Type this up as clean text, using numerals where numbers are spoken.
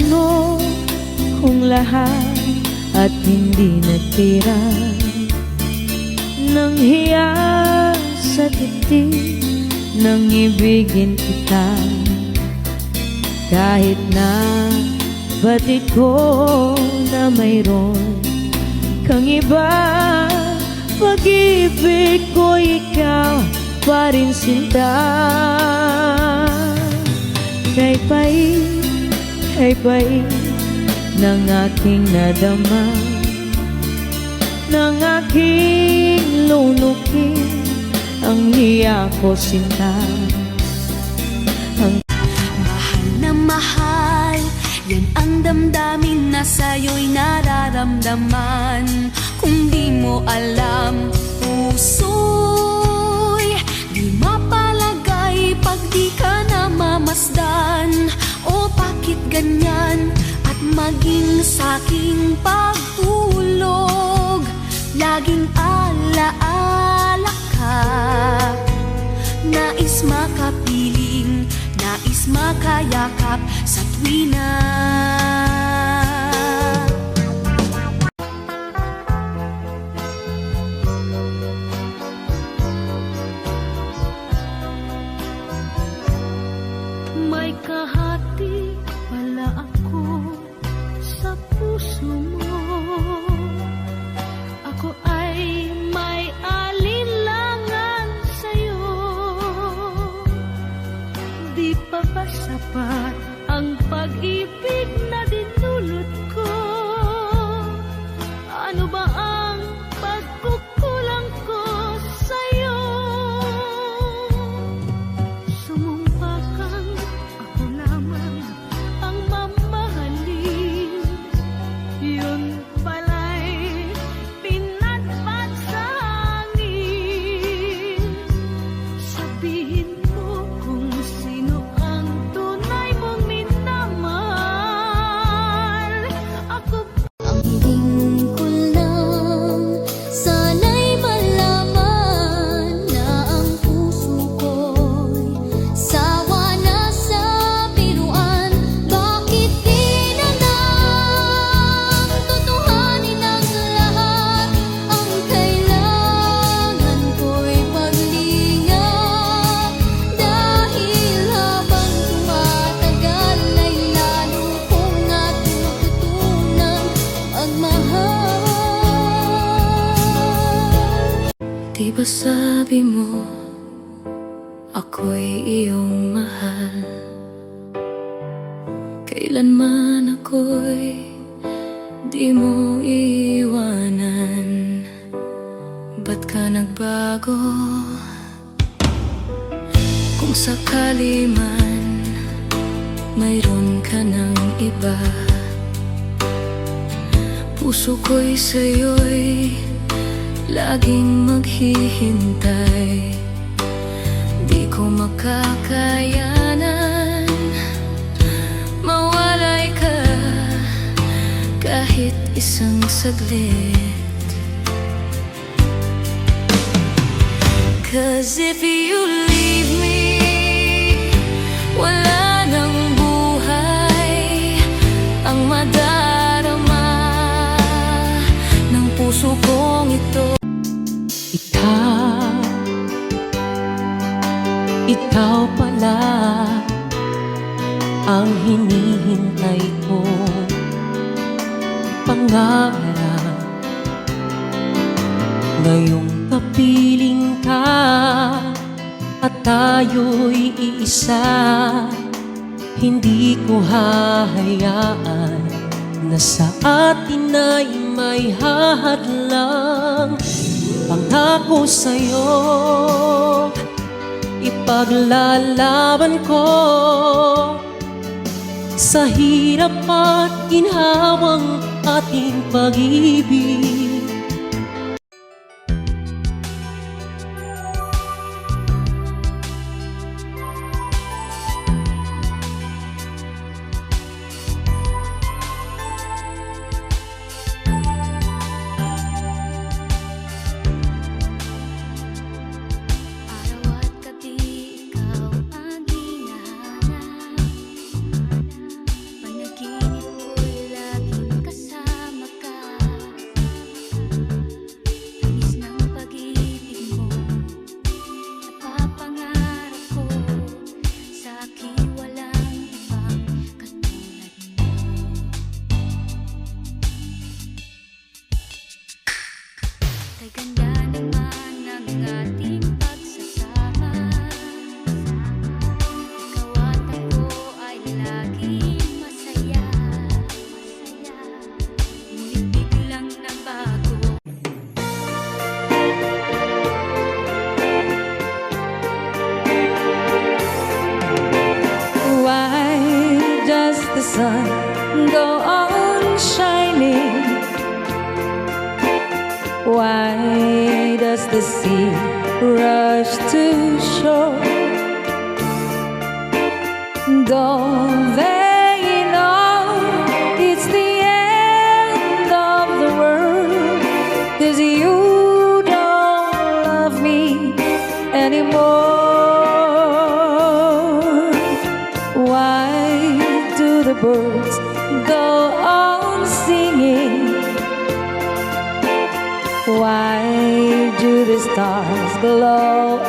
napuno kong lahat at hindi natira ng hiya sa dibdib nang ibigin kita. Kahit na batid ko na mayroon kang iba, pag-ibig ko ikaw pa rin sinta. Kay pait ng aking nadama, ng aking lunukin ang hiya ko sinta. Mahal na mahal, yan ang damdamin na sa'yo'y nararamdaman. Kung di mo alam, puso'y di mapalagay pag di ka na mamasdan. O bakit ganyan? At maging sa'king pagtulog, laging alaala ka. Nais makapiling, nais makayakap sa tuwina. May kahati pala ako sa puso mo. Ako ay may alinlangan sa'yo. Di pa ba sapat ang pag-ibig na dinulot ko? Ano ba ang pagkukulang ko sa'yo? Sumumpa kang ako lamang ang mamahalin. Yun pala'y pinatpat sa hangin. Sabihin mo kung sino ang tunay mong minamahal. Ako ang hingin ko lang, sana'y malaman na ang puso ko'y sawa na sa biruan. Bakit di na lang tutuhanin ang lahat? Ang kailangan ko'y paglingap. Dahil habang tumatagal ay lalo kong natututunan magmahal. Di ba sabi mo ako'y iyong mahal? Kailanman ako'y di mo iiwanan. Ba't ka nagbago? Kung sakali man mayroon ka ng iba, puso ko'y sa'yo'y laging maghihintay. Di ko makakayanan mawalay ka kahit isang saglit. 'Cause if you leave me, wala nang buhay ang madarama ng puso kong ito. Ikaw pala ang hinihintay ko, pangarap. Ngayong kapiling ka at tayo'y iisa, hindi ko hahayaan na sa atin ay may hahadlang. Pangako sa'yo, ipaglalaban ko sa hirap at ginhawang ating pag-ibig. Araw at gabi ikaw ang hinahanap. Panaginip does the sea rush to shore? Don't they know it's the end of the world? 'Cause you don't love me anymore. Why do the birds go on singing? Why do the stars glow